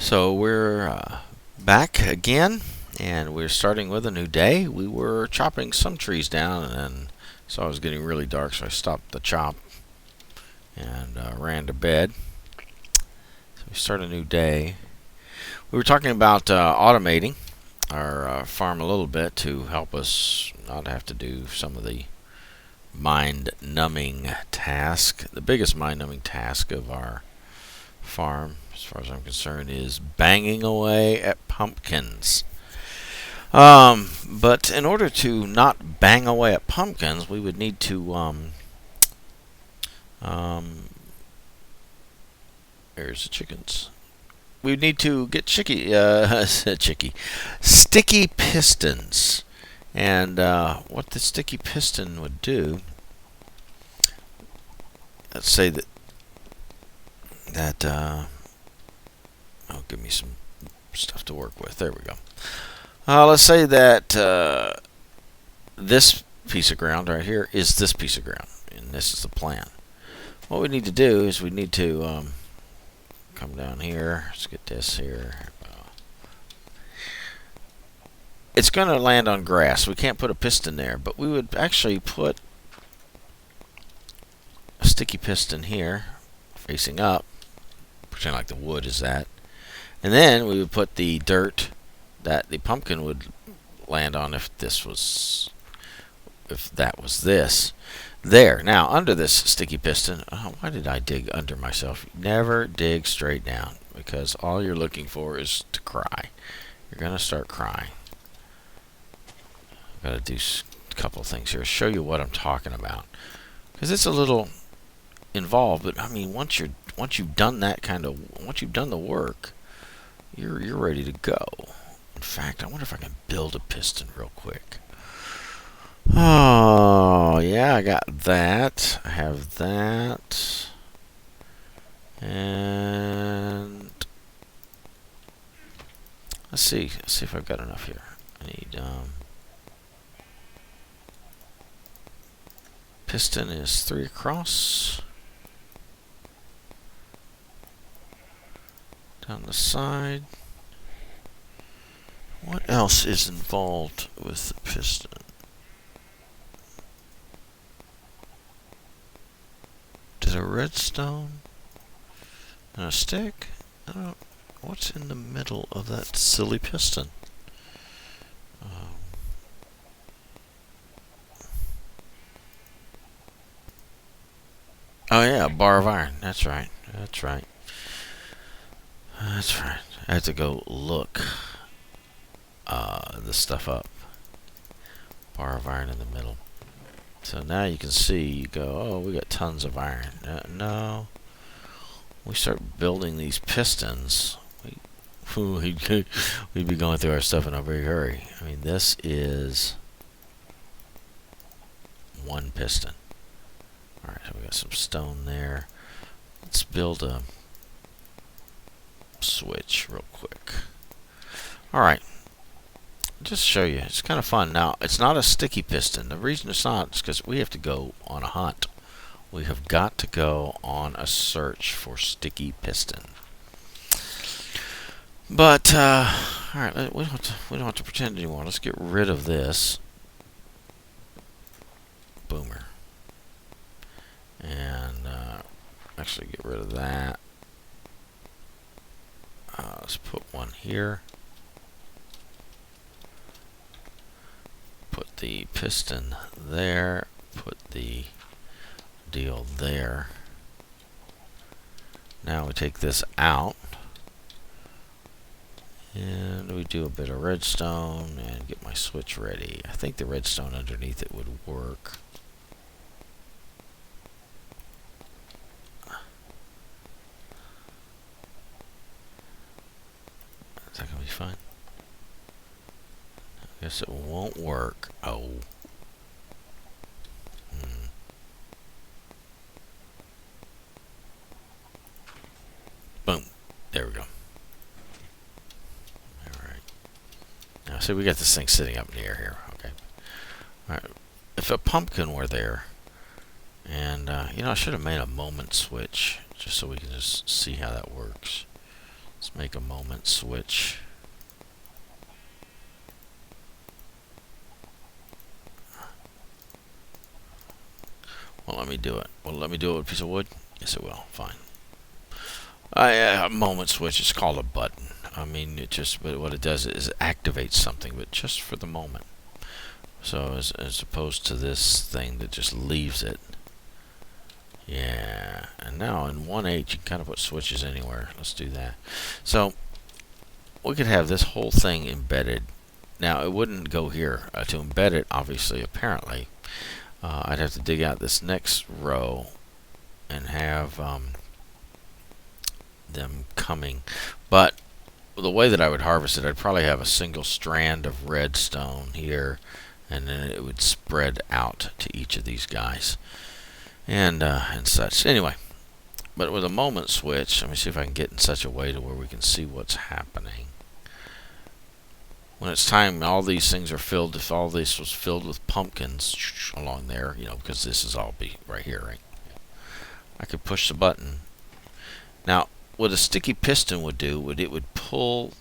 So we're back again, and we're starting with a new day. We were chopping some trees down, and then saw it was getting really dark, so I stopped the chop and ran to bed. So we start a new day. We were talking about automating our farm a little bit to help us not have to do some of the mind-numbing task. The biggest mind-numbing task of our farm, as far as I'm concerned, is banging away at pumpkins. But in order to not bang away at pumpkins, we would need to there's the chickens. We would need to get sticky pistons. And what the sticky piston would do, let's say that oh, give me some stuff to work with. There we go. Let's say that this piece of ground right here is this piece of ground, and this is the plan. What we need to do is we need to come down here. Let's get this here. It's going to land on grass. We can't put a piston there, but we would actually put a sticky piston here, facing up. Pretend like the wood is that. And then we would put the dirt that the pumpkin would land on if that was this. There. Now, under this sticky piston, why did I dig under myself? Never dig straight down, because all you're looking for is to cry. You're going to start crying. I've got to do a couple of things here to show you what I'm talking about, because it's a little involved, but I mean, once you've done the work, you're ready to go. In fact, I wonder if I can build a piston real quick. Oh, yeah, I got that. I have that. And let's see if I've got enough here. I need piston is 3 across. Down the side. What else is involved with the piston? Did a redstone and a stick? I don't know. What's in the middle of that silly piston? Oh yeah, a bar of iron. That's right. That's right. That's right. I have to go look this stuff up. Bar of iron in the middle. So now you can see, you go, oh, we got tons of iron. No. We start building these pistons. We'd be going through our stuff in a big hurry. I mean, this is one piston. Alright, so we got some stone there. Let's build a switch real quick. Alright. Just show you. It's kind of fun. Now, it's not a sticky piston. The reason it's not is because we have to go on a hunt. We have got to go on a search for sticky piston. But, alright, we don't have to pretend anymore. Let's get rid of this. Boomer. And, actually get rid of that. Let's put one here. Put the piston there. Put the deal there. Now we take this out. And we do a bit of redstone and get my switch ready. I think the redstone underneath it would work. Is that going to be fun? I guess it won't work. Oh. Boom. There we go. Alright. Now, see, we got this thing sitting up in the air here. Okay. Alright. If a pumpkin were there, and, I should have made a moment switch, just so we can just see how that works. Let's make a moment switch. Well, let me do it. Well, let me do it with a piece of wood. Yes, it will. Fine. A moment switch is called a button. I mean, but what it does is it activates something, but just for the moment. So as opposed to this thing that just leaves it. Yeah, and now in 1/8 you can kind of put switches anywhere. Let's do that. So we could have this whole thing embedded. Now it wouldn't go here. To embed it, obviously, apparently, I'd have to dig out this next row and have them coming. But the way that I would harvest it, I'd probably have a single strand of redstone here, and then it would spread out to each of these guys and such. Anyway, but with a moment switch, let me see if I can get in such a way to where we can see what's happening. When it's time, all these things are filled. If all this was filled with pumpkins along there, because this is all be right here, right? I could push the button. Now, what a sticky piston would do, it would pull,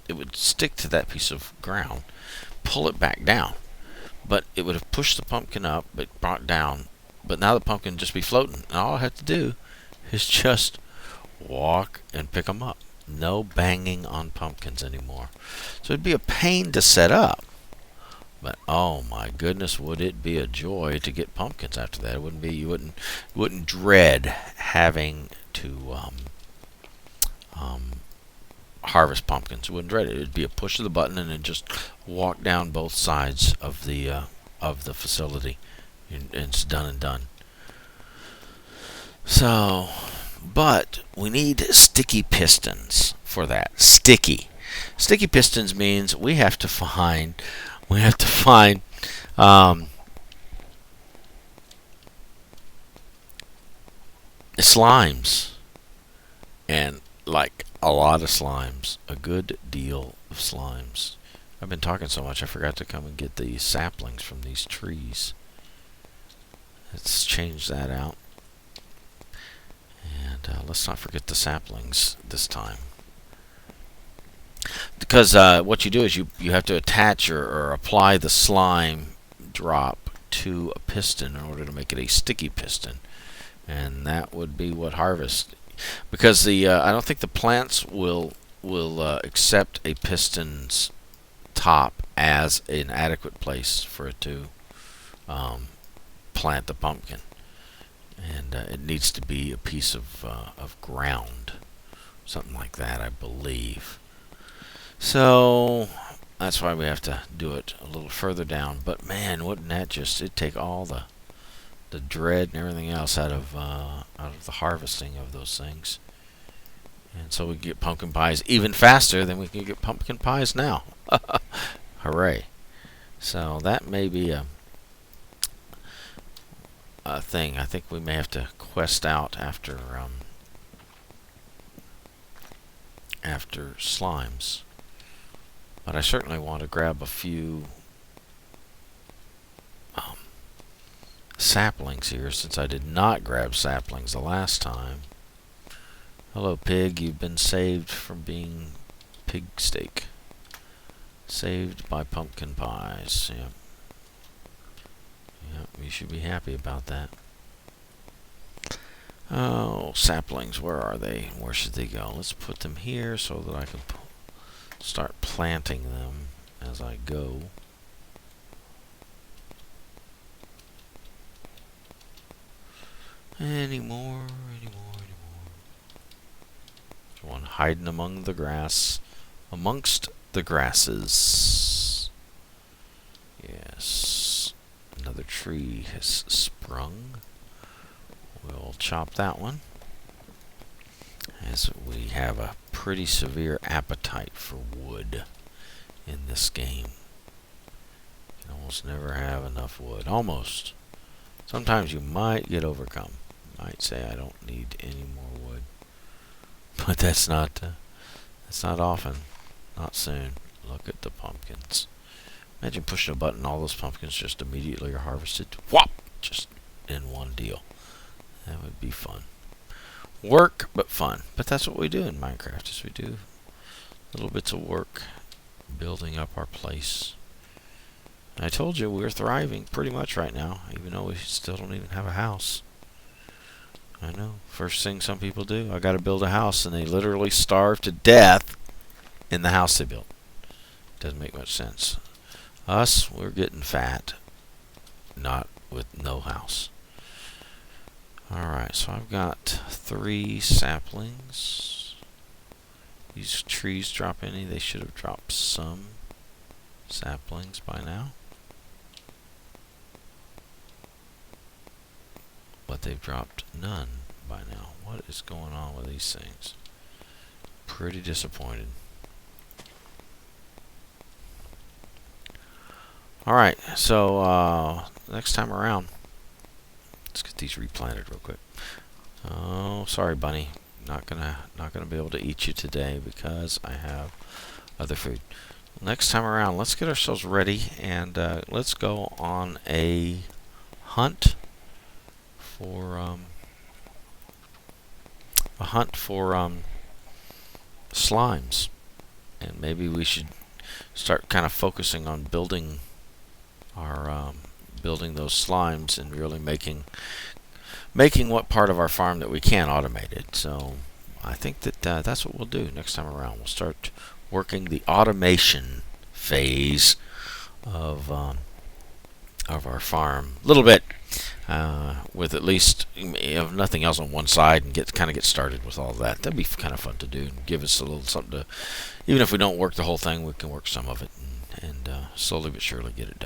it would stick to that piece of ground, pull it back down. But it would have pushed the pumpkin up, but brought down. But now the pumpkin would just be floating. And all I have to do is just walk and pick them up. No banging on pumpkins anymore. So it'd be a pain to set up. But oh my goodness, would it be a joy to get pumpkins after that? It wouldn't be. You wouldn't dread having to harvest pumpkins. You wouldn't dread it. It'd be a push of the button and then just walk down both sides of the facility, and it's done and done. So, but we need sticky pistons for that. Sticky pistons means we have to find slimes, and like a lot of slimes, a good deal of slimes. I've been talking so much I forgot to come and get the saplings from these trees. Let's change that out. And let's not forget the saplings this time. Because what you do is you have to attach or apply the slime drop to a piston in order to make it a sticky piston. And that would be what harvest. Because I don't think the plants will accept a piston's top as an adequate place for it to plant the pumpkin, and it needs to be a piece of ground, something like that, I believe. So that's why we have to do it a little further down. But man, wouldn't that just take all the dread and everything else out of the harvesting of those things? And so we get pumpkin pies even faster than we can get pumpkin pies now. Hooray. So that may be a thing. I think we may have to quest out after slimes. But I certainly want to grab a few saplings here, since I did not grab saplings the last time. Hello, pig. You've been saved from being pig steak. Saved by pumpkin pies. Yep. Yep, you should be happy about that. Oh, saplings. Where are they? Where should they go? Let's put them here so that I can start planting them as I go. Any more. There's one hiding among the grass. Amongst the grasses. Yes. Another tree has sprung. We'll chop that one, as we have a pretty severe appetite for wood in this game. You can almost never have enough wood. Almost. Sometimes you might get overcome. You might say, I don't need any more wood. But that's not often. Not soon. Look at the pumpkins. Imagine pushing a button, all those pumpkins just immediately are harvested. Whop! Just in one deal. That would be fun. Work, but fun. But that's what we do in Minecraft, is we do little bits of work building up our place. I told you we're thriving pretty much right now, even though we still don't even have a house. I know. First thing some people do, I got to build a house, and they literally starve to death in the house they built. Doesn't make much sense. Us, we're getting fat, not with no house. Alright, so I've got 3 saplings. These trees drop any? They should have dropped some saplings by now. But they've dropped none by now. What is going on with these things? Pretty disappointed. Alright, so next time around, let's get these replanted real quick. Oh, sorry, bunny. Not gonna be able to eat you today because I have other food. Next time around, let's get ourselves ready and let's go on a hunt for slimes, and maybe we should start kind of focusing on building our building those slimes and really making what part of our farm that we can automated. So I think that that's what we'll do next time around. We'll start working the automation phase of our farm a little bit, with at least, if nothing else, on one side, and get started with all of that. That'd be kind of fun to do and give us a little something to, even if we don't work the whole thing, we can work some of it and slowly but surely get it done.